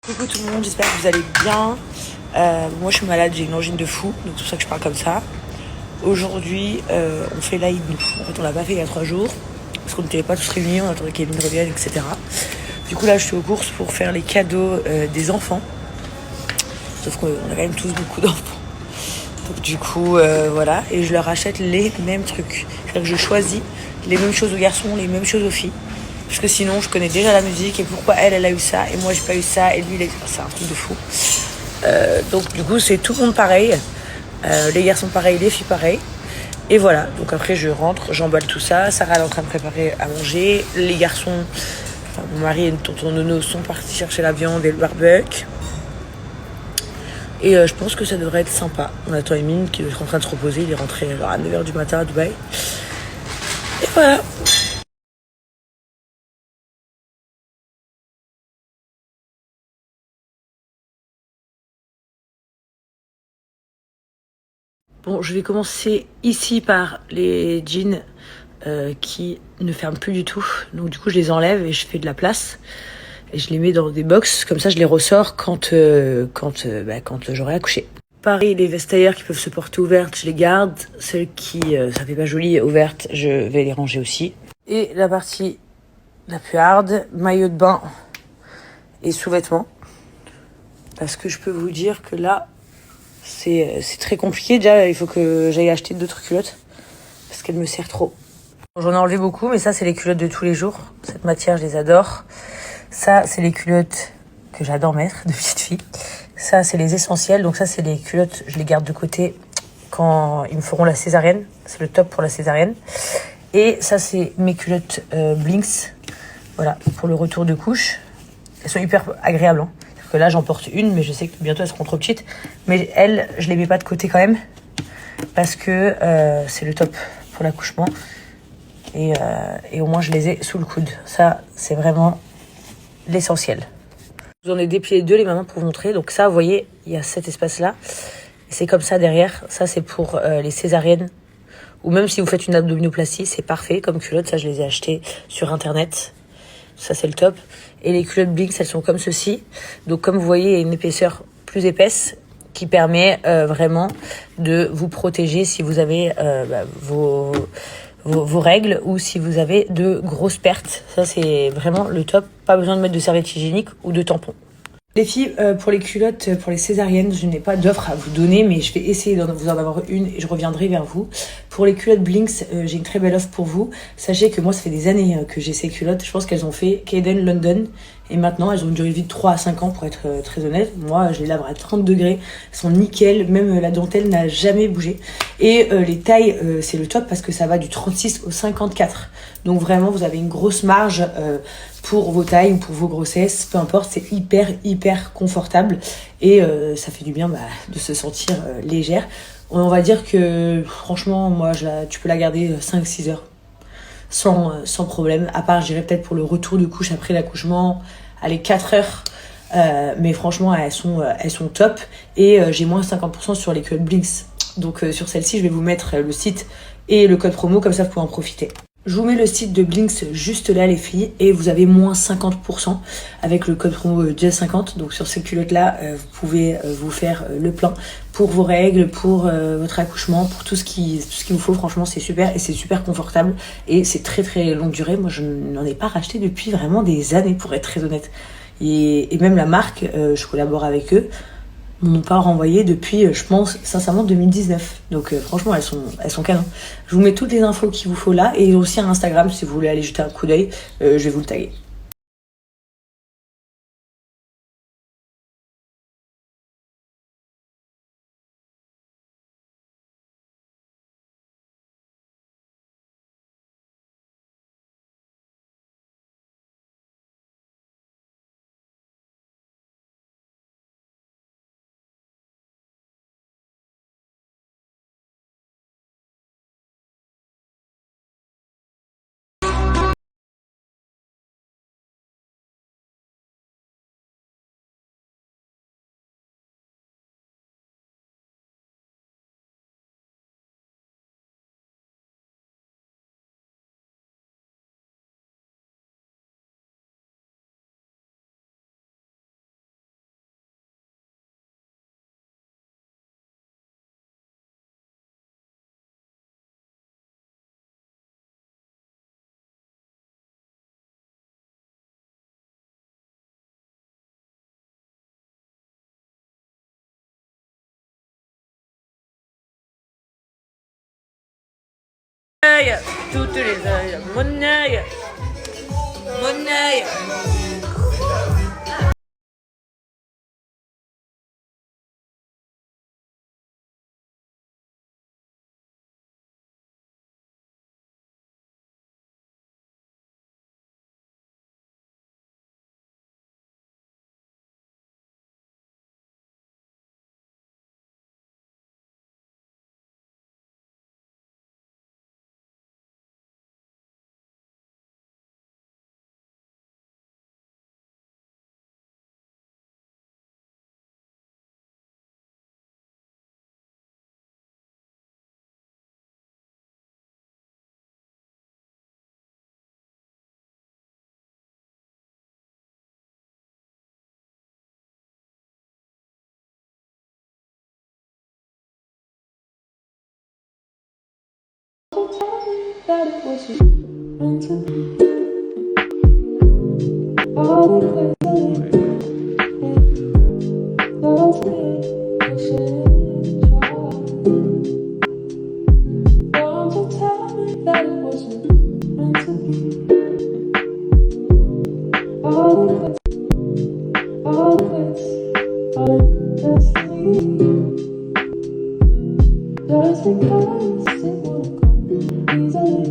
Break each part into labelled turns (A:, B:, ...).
A: Coucou tout le monde, j'espère que vous allez bien. Moi je suis malade, j'ai une angine de fou, donc c'est pour ça que je parle comme ça. Aujourd'hui, on fait l'Aïd nous. En fait, on l'a pas fait il y a 3 jours, parce qu'on n'était pas tous réunis, on attendait qu'Eline revienne, etc. Du coup là, je suis aux courses pour faire les cadeaux des enfants. Sauf qu'on a quand même tous beaucoup d'enfants. Donc du coup, voilà, et je leur achète les mêmes trucs. C'est-à-dire que je choisis les mêmes choses aux garçons, les mêmes choses aux filles. Parce que sinon, je connais déjà la musique et pourquoi elle a eu ça et moi j'ai pas eu ça et lui, c'est un truc de fou. Donc du coup, c'est tout le monde pareil. Les garçons pareils, les filles pareilles. Et voilà, donc après je rentre, j'emballe tout ça. Sarah elle est en train de préparer à manger. Les garçons, enfin, mon mari et tonton Nono sont partis chercher la viande et le barbecue. Et je pense que ça devrait être sympa. On attend Emine qui est en train de se reposer. Il est rentré à 9h du matin à Dubaï. Et voilà. Bon, je vais commencer ici par les jeans qui ne ferment plus du tout. Donc du coup, je les enlève et je fais de la place. Et je les mets dans des box. Comme ça, je les ressors quand j'aurai accouché. Pareil, les vestes tailleurs qui peuvent se porter ouvertes, je les garde. Celles qui, ça fait pas joli, ouvertes, je vais les ranger aussi. Et la partie la plus hard, maillot de bain et sous-vêtements. Parce que je peux vous dire que là, c'est très compliqué. Déjà, il faut que j'aille acheter d'autres culottes. Parce qu'elle me sert trop. J'en ai enlevé beaucoup, mais ça, c'est les culottes de tous les jours. Cette matière, je les adore. Ça, c'est les culottes que j'adore mettre de petite fille. Ça, c'est les essentiels. Donc ça, c'est les culottes, je les garde de côté quand ils me feront la césarienne. C'est le top pour la césarienne. Et ça, c'est mes culottes Blinks. Voilà, pour le retour de couche. Elles sont hyper agréables. Hein. C'est-à-dire que là, j'en porte une, mais je sais que bientôt, elles seront trop petites. Mais elles, je les mets pas de côté quand même. Parce que c'est le top pour l'accouchement. Et au moins, je les ai sous le coude. Ça, c'est vraiment l'essentiel. Je vous en ai déplié deux, les mamans, pour vous montrer. Donc ça, vous voyez, il y a cet espace-là. Et c'est comme ça derrière. Ça, c'est pour les césariennes. Ou même si vous faites une abdominoplastie, c'est parfait comme culotte. Ça, je les ai achetées sur Internet. Ça, c'est le top. Et les culottes Blinks, elles sont comme ceci. Donc, comme vous voyez, il y a une épaisseur plus épaisse qui permet vraiment de vous protéger si vous avez vos règles ou si vous avez de grosses pertes. Ça, c'est vraiment le top. Pas besoin de mettre de serviette hygiénique ou de tampon. Les filles, pour les culottes, pour les césariennes, je n'ai pas d'offre à vous donner, mais je vais essayer de vous en avoir une et je reviendrai vers vous. Pour les culottes Blinks, j'ai une très belle offre pour vous. Sachez que moi, ça fait des années que j'ai ces culottes. Je pense qu'elles ont fait Caden London et maintenant, elles ont une durée de vie de 3 à 5 ans pour être très honnête. Moi, je les lave à 30 degrés. Elles sont nickel, même la dentelle n'a jamais bougé. Et les tailles, c'est le top parce que ça va du 36 au 54. Donc vraiment, vous avez une grosse marge pour vos tailles ou pour vos grossesses, peu importe, c'est hyper confortable et ça fait du bien de se sentir légère. On va dire que franchement, moi, tu peux la garder 5-6 heures sans problème, à part, je dirais peut-être pour le retour de couche après l'accouchement, allez, 4 heures. Mais franchement, elles sont top et j'ai moins 50% sur les culottes Blinks. Donc sur celle-ci, je vais vous mettre le site et le code promo, comme ça vous pouvez en profiter. Je vous mets le site de Blinks juste là, les filles, et vous avez moins 50% avec le code promo JESS50. Donc sur ces culottes-là, vous pouvez vous faire le plein pour vos règles, pour votre accouchement, pour tout ce qui vous faut. Franchement, c'est super et c'est super confortable et c'est très longue durée. Moi, je n'en ai pas racheté depuis vraiment des années, pour être très honnête. Et même la marque, je collabore avec eux, m'ont pas renvoyé depuis, je pense, sincèrement, 2019. Donc franchement, elles sont canon. Je vous mets toutes les infos qu'il vous faut là, et aussi un Instagram si vous voulez aller jeter un coup d'œil, je vais vous le taguer. Toutes les œils, mon œil. Mon œil. That it was meant to be. All the way those things should try. Don't you tell me that it wasn't meant to be. All the way, all the way, all destiny. Just because it won't come easily.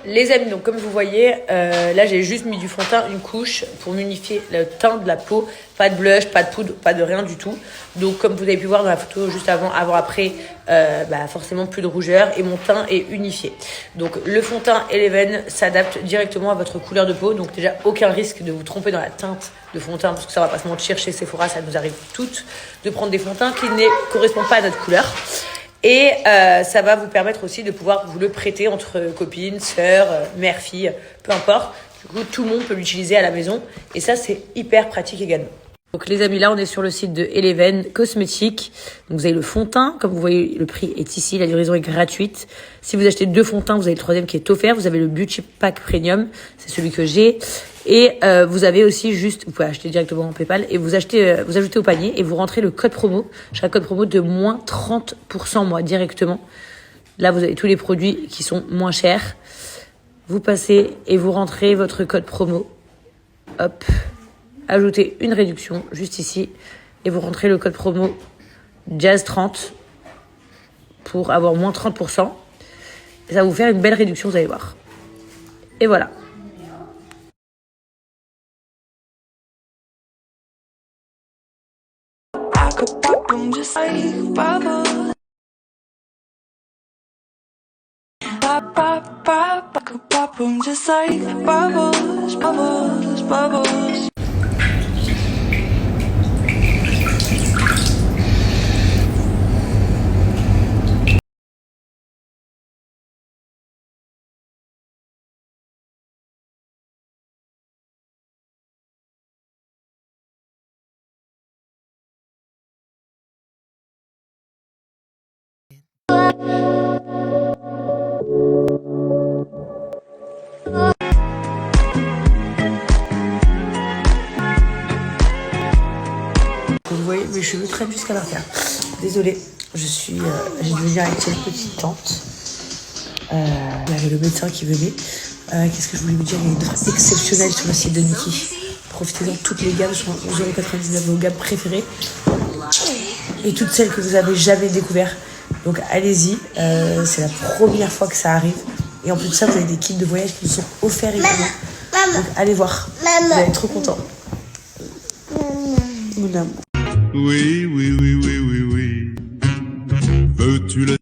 A: Les amis, donc comme vous voyez, là j'ai juste mis du fond de teint, une couche pour m'unifier le teint de la peau. Pas de blush, pas de poudre, pas de rien du tout. Donc comme vous avez pu voir dans la photo juste avant après, forcément plus de rougeur et mon teint est unifié. Donc le fond de teint Eleven s'adapte directement à votre couleur de peau. Donc déjà aucun risque de vous tromper dans la teinte de fond de teint parce que ça va pas se mentir, chez Sephora ça nous arrive toutes de prendre des fonds de teint qui ne correspondent pas à notre couleur. Et ça va vous permettre aussi de pouvoir vous le prêter entre copines, sœurs, mère, fille, peu importe. Du coup, tout le monde peut l'utiliser à la maison. Et ça, c'est hyper pratique également. Donc les amis, là on est sur le site de Eleven Cosmetics. Donc vous avez le fond de teint, comme vous voyez le prix est ici, la livraison est gratuite. Si vous achetez 2 fonds de teint, vous avez le 3e qui est offert. Vous avez le Beauty Pack Premium, c'est celui que j'ai. Et vous avez aussi vous pouvez acheter directement en PayPal et vous ajoutez au panier et vous rentrez le code promo. J'ai un code promo de moins 30% moi directement. Là vous avez tous les produits qui sont moins chers. Vous passez et vous rentrez votre code promo. Hop. Ajoutez une réduction juste ici et vous rentrez le code promo Jazz30 pour avoir moins 30%. Et ça va vous faire une belle réduction, vous allez voir. Et voilà. Vous voyez, mes cheveux traînent jusqu'à l'arrière. Désolée, j'ai dû venir avec cette petite tante. Il y avait le médecin qui venait. Qu'est-ce que je voulais vous dire? Il y a une offre exceptionnelle sur le site de Niki. Profitez-en, toutes les gammes sont à 11,99 €, vos gammes préférées. Et toutes celles que vous avez jamais découvertes. Donc allez-y, c'est la première fois que ça arrive. Et en plus de ça, vous avez des kits de voyage qui vous sont offerts également. Donc allez voir, vous allez être trop contents. Mon amour.
B: Oui, oui, oui, oui, oui, oui. Veux-tu le